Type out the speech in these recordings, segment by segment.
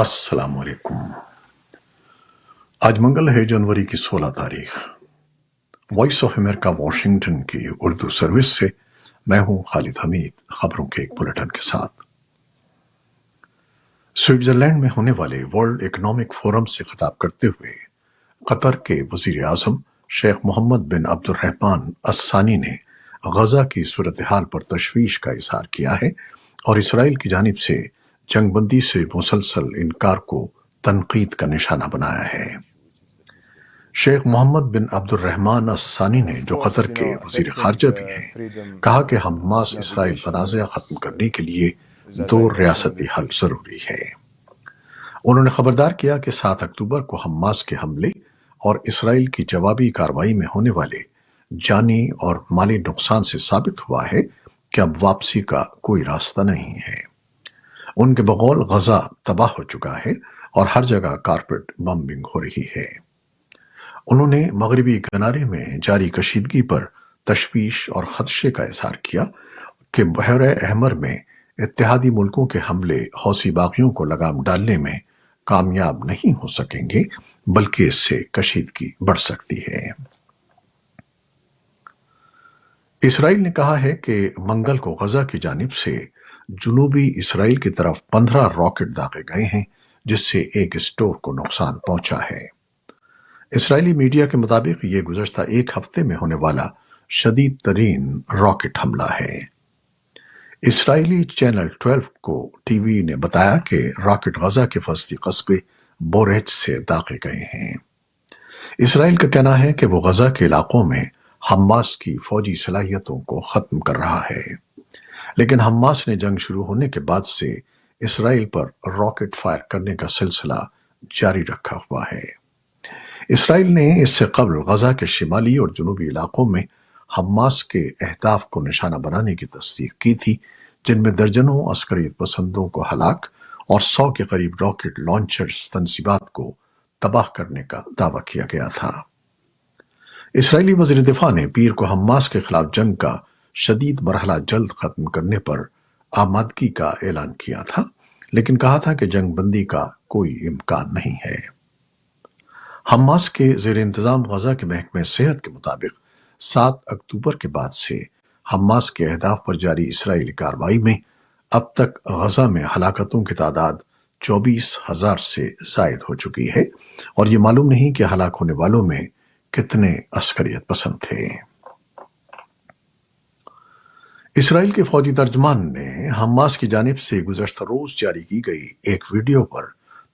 السلام علیکم۔ آج منگل ہے، جنوری کی 16 تاریخ۔ وائس آف امریکہ واشنگٹن کی اردو سروس سے میں ہوں خالد حمید، خبروں کے ایک بلیٹن کے ساتھ۔ سوئٹزرلینڈ میں ہونے والے ورلڈ اکنامک فورم سے خطاب کرتے ہوئے قطر کے وزیر اعظم شیخ محمد بن عبد الرحمن الثانی نے غزہ کی صورتحال پر تشویش کا اظہار کیا ہے اور اسرائیل کی جانب سے جنگ بندی سے مسلسل انکار کو تنقید کا نشانہ بنایا ہے۔ شیخ محمد بن عبد الرحمن الثانی نے، جو قطر کے وزیر خارجہ بھی ہیں، کہا کہ حماس اسرائیل تنازع ختم کرنے کے لیے دو ریاستی حل ضروری ہے۔ انہوں نے خبردار کیا کہ 7 اکتوبر کو حماس کے حملے اور اسرائیل کی جوابی کارروائی میں ہونے والے جانی اور مالی نقصان سے ثابت ہوا ہے کہ اب واپسی کا کوئی راستہ نہیں ہے۔ ان کے بقول غزہ تباہ ہو چکا ہے اور ہر جگہ کارپیٹ بمبنگ ہو رہی ہے۔ انہوں نے مغربی کنارے میں جاری کشیدگی پر تشویش اور خدشے کا اظہار کیا کہ بحیرہ احمر میں اتحادی ملکوں کے حملے حوثی باغیوں کو لگام ڈالنے میں کامیاب نہیں ہو سکیں گے، بلکہ اس سے کشیدگی بڑھ سکتی ہے۔ اسرائیل نے کہا ہے کہ منگل کو غزہ کی جانب سے جنوبی اسرائیل کی طرف 15 راکٹ داغے گئے ہیں، جس سے ایک اسٹور کو نقصان پہنچا ہے۔ اسرائیلی میڈیا کے مطابق یہ گزشتہ ایک ہفتے میں ہونے والا شدید ترین راکٹ حملہ ہے۔ اسرائیلی چینل 12 کو ٹی وی نے بتایا کہ راکٹ غزہ کے وسطی قصبے بوریٹ سے داغے گئے ہیں۔ اسرائیل کا کہنا ہے کہ وہ غزہ کے علاقوں میں حماس کی فوجی صلاحیتوں کو ختم کر رہا ہے، لیکن حماس نے جنگ شروع ہونے کے بعد سے اسرائیل پر راکٹ فائر کرنے کا سلسلہ جاری رکھا ہوا ہے۔ اسرائیل نے اس سے قبل غزہ کے شمالی اور جنوبی علاقوں میں حماس کے اہداف کو نشانہ بنانے کی تصدیق کی تھی، جن میں درجنوں عسکریت پسندوں کو ہلاک اور 100 کے قریب راکٹ لانچرز تنصیبات کو تباہ کرنے کا دعویٰ کیا گیا تھا۔ اسرائیلی وزیر دفاع نے پیر کو حماس کے خلاف جنگ کا شدید مرحلہ جلد ختم کرنے پر آمادگی کا اعلان کیا تھا، لیکن کہا تھا کہ جنگ بندی کا کوئی امکان نہیں ہے۔ حماس کے زیر انتظام غزہ کے محکمہ صحت کے مطابق 7 اکتوبر کے بعد سے حماس کے اہداف پر جاری اسرائیلی کارروائی میں اب تک غزہ میں ہلاکتوں کی تعداد 24,000 سے زائد ہو چکی ہے، اور یہ معلوم نہیں کہ ہلاک ہونے والوں میں کتنے عسکریت پسند تھے۔ اسرائیل کے فوجی ترجمان نے حماس کی جانب سے گزشتہ روز جاری کی گئی ایک ویڈیو پر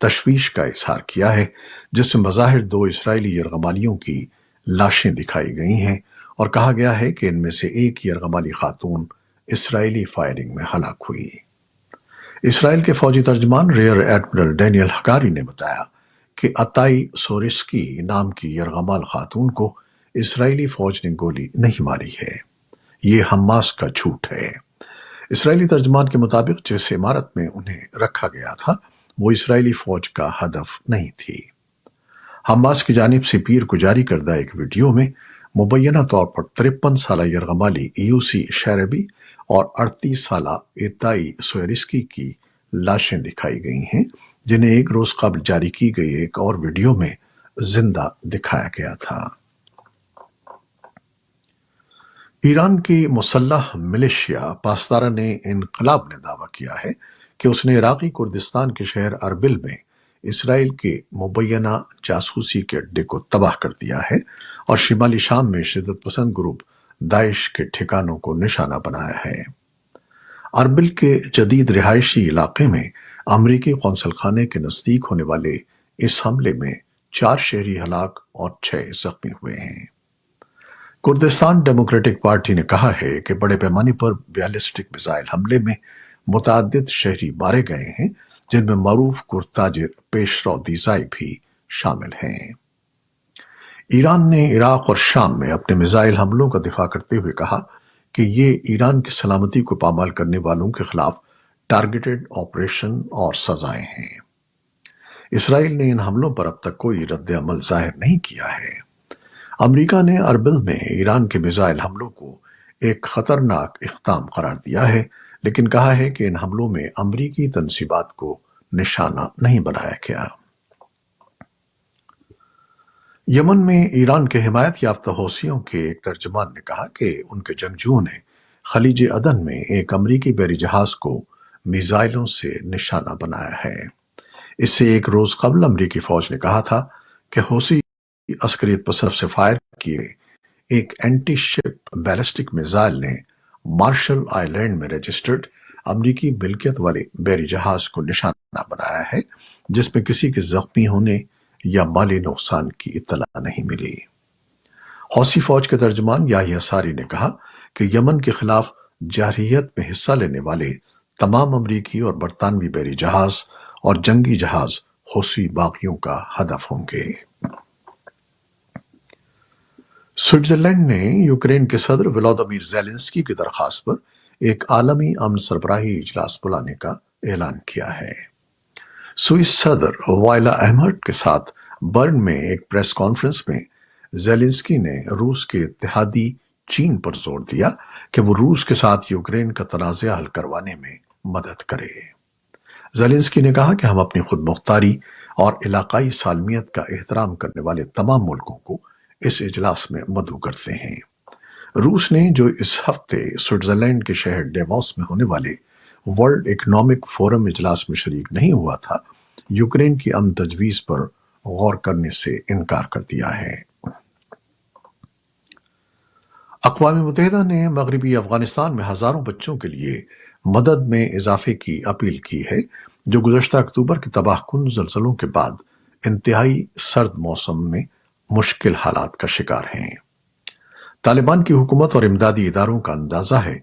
تشویش کا اظہار کیا ہے، جس میں بظاہر 2 اسرائیلی یرغمالیوں کی لاشیں دکھائی گئی ہیں اور کہا گیا ہے کہ ان میں سے ایک یرغمالی خاتون اسرائیلی فائرنگ میں ہلاک ہوئی۔ اسرائیل کے فوجی ترجمان ریئر ایڈمرل ڈینیل ہکاری نے بتایا کہ عطائی سورسکی نام کی یرغمال خاتون کو اسرائیلی فوج نے گولی نہیں ماری ہے۔ یہ حماس کا جھوٹ ہے۔ اسرائیلی ترجمان کے مطابق جس عمارت میں انہیں رکھا گیا تھا وہ اسرائیلی فوج کا ہدف نہیں تھی۔ حماس کی جانب سے پیر کو جاری کردہ ایک ویڈیو میں مبینہ طور پر 53 سالہ یرغمالی ایوسی شیربی اور 38 سالہ عطائی سویرسکی کی لاشیں دکھائی گئی ہیں، جنہیں ایک روز قبل جاری کی گئی ایک اور ویڈیو میں زندہ دکھایا گیا تھا۔ ایران کی مسلح ملیشیا پاسداران انقلاب نے دعویٰ کیا ہے کہ اس نے عراقی کردستان کے شہر اربل میں اسرائیل کے مبینہ جاسوسی کے اڈے کو تباہ کر دیا ہے اور شمالی شام میں شدت پسند گروپ داعش کے ٹھکانوں کو نشانہ بنایا ہے۔ اربل کے جدید رہائشی علاقے میں امریکی قونصل خانے کے نزدیک ہونے والے اس حملے میں 4 شہری ہلاک اور 6 زخمی ہوئے ہیں۔ کردستان ڈیموکریٹک پارٹی نے کہا ہے کہ بڑے پیمانے پر بیالسٹک میزائل حملے میں متعدد شہری مارے گئے ہیں، جن میں معروف کرد تاجر پیشرو دیزائی بھی شامل ہیں۔ ایران نے عراق اور شام میں اپنے میزائل حملوں کا دفاع کرتے ہوئے کہا کہ یہ ایران کی سلامتی کو پامال کرنے والوں کے خلاف ٹارگیٹڈ آپریشن اور سزائیں ہیں۔ اسرائیل نے ان حملوں پر اب تک کوئی رد عمل ظاہر نہیں کیا ہے۔ امریکہ نے اربل میں ایران کے میزائل حملوں کو ایک خطرناک اقدام قرار دیا ہے، لیکن کہا ہے کہ ان حملوں میں امریکی تنصیبات کو निशाना नहीं बनाया गया। यमन में ईरान के हिमायत याफ्ता हौसियों के एक तर्जमान ने कहा कि उनके जंगजुओं ने खलीज अदन में एक अमरीकी बहरी जहाज को मिसाइलों से निशाना बनाया है। इससे एक रोज कबल अमरीकी फौज ने कहा था कि हौसी अस्करियत पसंद से फायर किए एक एंटी शिप बैलिस्टिक मिसाइल ने मार्शल आइलैंड में रजिस्टर्ड अमरीकी मिल्कियत वाले बहरी जहाज को निशाना बनाया है, जिसमें किसी के जख्मी होने या माली नुकसान की इत्तला नहीं मिली। हौसी फौज के तर्जमान याहिया सारी ने कहा कि यमन के खिलाफ जारहियत में हिस्सा लेने वाले तमाम अमरीकी और बरतानवी बहरी जहाज और जंगी जहाज हौसी बागियों का हदफ होंगे। स्विट्जरलैंड ने यूक्रेन के सदर वोलोदिमीर ज़ेलेंस्की की दरखास्त पर एक आलमी अमन सरबराही इजलास बुलाने का ऐलान किया है। स्विस सदर वाइला अहमद के साथ बर्न में एक प्रेस कॉन्फ्रेंस में ज़ेलेंस्की ने रूस के इत्तेहादी चीन पर जोर दिया कि वो रूस के साथ यूक्रेन का तनाज़ा हल करवाने में मदद करे। ज़ेलेंस्की ने कहा कि हम अपनी खुद मुख्तारी और इलाकाई सालमियत का एहतराम करने वाले तमाम मुल्कों को इस इजलास में मदऊ करते हैं। रूस ने, जो इस हफ्ते स्विट्जरलैंड के शहर डेवॉस में होने वाले वर्ल्ड इकोनॉमिक फोरम इजलास में शरीक नहीं हुआ था, यूक्रेन की अमन तजवीज़ पर गौर करने से इनकार कर दिया है। अक़वाम मुत्तहिदा ने मगरबी अफगानिस्तान में हजारों बच्चों के लिए मदद में इजाफे की अपील की है, जो गुज़श्ता अक्टूबर के तबाहकुन ज़लज़लों के बाद इंतहाई सर्द मौसम में मुश्किल हालात का शिकार हैं। तालिबान की हुकूमत और इमदादी इदारों का अंदाजा है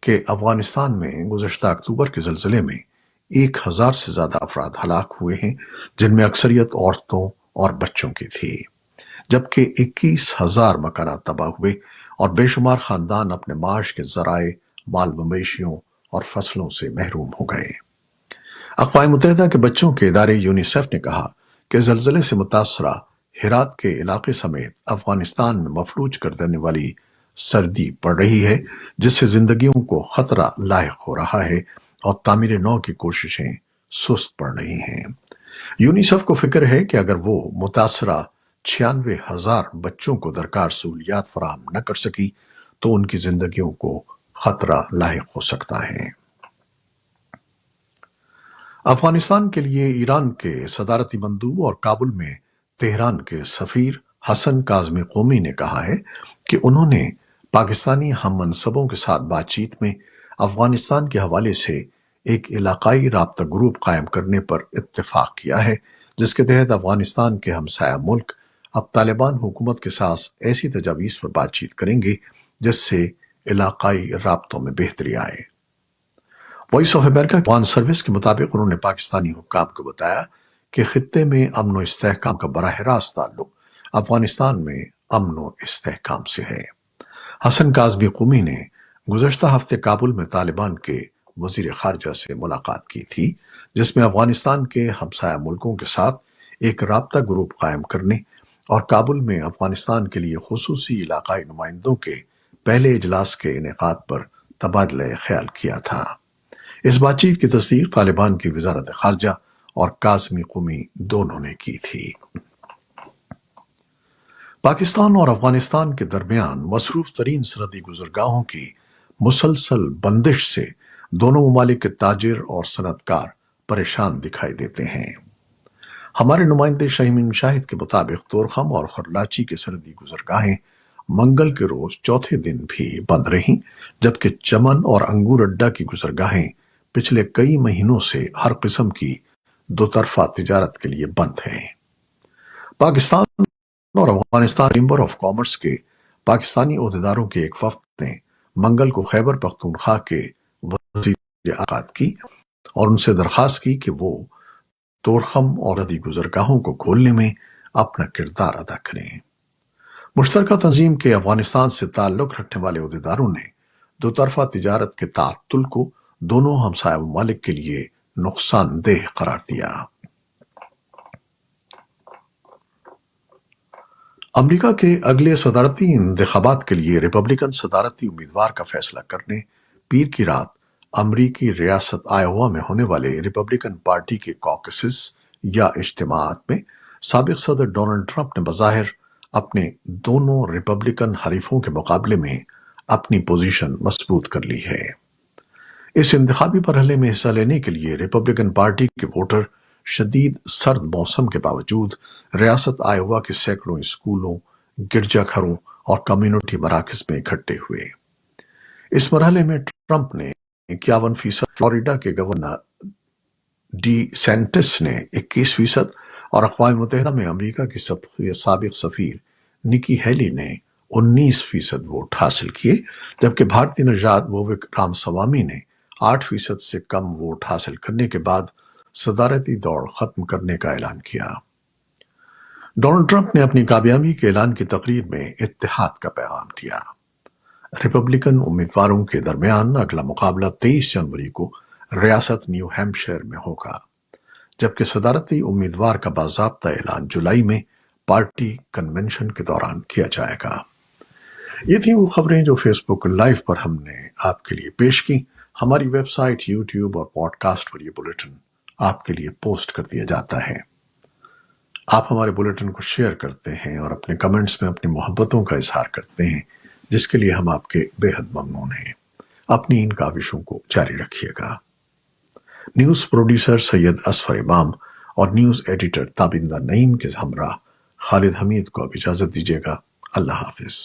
कि अफगानिस्तान में गुज़श्ता अक्टूबर के ज़लज़ले में 1000 से ज्यादा अफराद हलाक हुए हैं, जिनमें अक्सरियत औरतों और बच्चों की थी, जबकि 21,000 मकानात तबाह हुए और बेशुमार खानदान अपने माश के जराए, माल मवेशियों और फसलों से महरूम हो गए। अक़वाम मुत्तहिदा के बच्चों के इदारे यूनिसेफ ने कहा कि ज़लज़ले से मुतासरा हेरात के इलाके समेत अफगानिस्तान में मफलूज कर देने वाली सर्दी पड़ रही है, जिससे जिंदगियों को खतरा लायक हो रहा है और तामीर नौ की कोशिशें सुस्त पड़ रही हैं। यूनिसेफ को फिक्र है कि अगर वो मुतासरा 96,000 बच्चों को दरकार सहूलियात फराहम न कर सकी तो उनकी जिंदगियों को खतरा लायक हो सकता है। अफगानिस्तान के लिए ईरान के सदारती मंदूब और काबुल में तेहरान के सफीर हसन काज़मी क़ोमी ने कहा है कि उन्होंने पाकिस्तानी हम मनसबों के साथ बातचीत में अफगानिस्तान के हवाले से एक इलाकाई राब्ता ग्रुप कायम करने पर इत्तेफाक किया है, जिसके तहत अफगानिस्तान के हमसाया मुल्क अब तालिबान हुकूमत के साथ ऐसी तजावीज़ पर बातचीत करेंगे जिससे इलाकाई राब्तों में बेहतरी आए। Voice of America one service के मुताबिक उन्होंने पाकिस्तानी हुक्काम को बताया कि खित्ते में अमन व इस्तेहकाम का बराह रास्त ताल्लुक अफगानिस्तान में अमन व इस्तेहकाम से है। हसन काज़मी क़ोमी ने गुज़श्ता हफ्ते काबुल में तालिबान के वज़ीर ख़ारजा से मुलाकात की थी, जिसमें अफगानिस्तान के हमसाया मुल्कों के साथ एक राब्ता ग्रुप कायम करने और काबुल में अफगानिस्तान के लिए खुसूसी इलाकाई नुमाइंदों के पहले इजलास के इनेकाद पर तबादला ख्याल किया था। इस बातचीत की तस्दीक तालिबान की वज़ारत ख़ारजा और काज़मी क़ोमी दोनों ने की थी। पाकिस्तान और अफगानिस्तान के दरमियान मसरूफ तरीन सरहदी गुज़रगाहों की मुसलसल बंदिश से दोनों ममालिक के ताजिर और सनतकार परेशान दिखाई देते हैं। हमारे नुमाइंदे शहीमीन शाहिद के मुताबिक तोरखम और खरलाची की सरहदी गुज़रगाहें मंगल के रोज चौथे दिन भी बंद रहीं, जबकि चमन और अंगूर अड्डा की गुज़रगाहें पिछले कई महीनों से हर किस्म की दो तरफा तिजारत के लिए बंद हैं। पाकिस्तान और अफगानिस्तान चैम्बर ऑफ कॉमर्स के पाकिस्तानी ओहदेदारों के एक वफ्द ने मंगल को खैबर पख्तूनख्वा के वज़ीर मुलाकात की और उनसे दरखास्त की कि वो तोरखम और सरहदी गुज़रगाहों को खोलने में अपना किरदार अदा करें। मुश्तरका तंजीम के अफगानिस्तान से ताल्लुक रखने वाले ओहदेदारों ने दो तरफा तिजारत के ताअत्तुल को दोनों हमसाया ममालिक के लिए नुकसानदेह करार दिया। अमरीका के अगले सदारती इंतखाबात के लिए रिपब्लिकन सदारती उम्मीदवार का फैसला करने पीर की रात अमरीकी रियासत आयोवा में होने वाले रिपब्लिकन पार्टी के कॉकसेस या इज्तिमात में साबिक सदर डोनाल्ड ट्रंप ने बज़ाहिर अपने दोनों रिपब्लिकन हरीफों के मुकाबले में अपनी पोजीशन मजबूत कर ली है। इस इंतखाबी मरहले में हिस्सा लेने के लिए रिपब्लिकन पार्टी के वोटर शदीद सर्द मौसम के बावजूद रियासत आयोवा के सैकड़ों स्कूलों, गिरजाघरों और कम्युनिटी मराकज में इकट्ठे हुए। इस मरहले में ट्रंप ने 51%, फ्लोरिडा के गवर्नर डी सेंटिस ने 21% और अक़वाम मुत्तहिदा में अमेरिका की साबिक सफीर निकी हेली ने 19% वोट हासिल किए, जबकि भारतीय नजात वोविक रामस्वामी ने 8% से कम वोट हासिल करने के बाद सदारती दौड़ खत्म करने का ऐलान किया। डोनाल्ड ट्रंप ने अपनी कामयाबी के ऐलान की तकरीर में इत्तेहाद का पैगाम दिया। रिपब्लिकन उम्मीदवारों के दरमियान अगला मुकाबला 23 जनवरी को रियासत न्यू हैम्पशायर में होगा, जबकि सदारती उम्मीदवार का बाज़ाब्ता ऐलान जुलाई में पार्टी कन्वेंशन के दौरान किया जाएगा। ये थी वो खबरें जो फेसबुक लाइव पर हमने आपके लिए पेश की। हमारी वेबसाइट, यूट्यूब और पॉडकास्ट पर ये बुलेटिन आपके लिए पोस्ट कर दिया जाता है। आप हमारे बुलेटिन को शेयर करते हैं और अपने कमेंट्स में अपनी मोहब्बतों का इजहार करते हैं, जिसके लिए हम आपके बेहद ममनून हैं। अपनी इन काविशों को जारी रखिएगा। न्यूज़ प्रोड्यूसर सैयद असफर इमाम और न्यूज़ एडिटर ताबिंदा नईम के हमरा खालिद हमीद को अब इजाज़त दीजिएगा। अल्लाह हाफिज।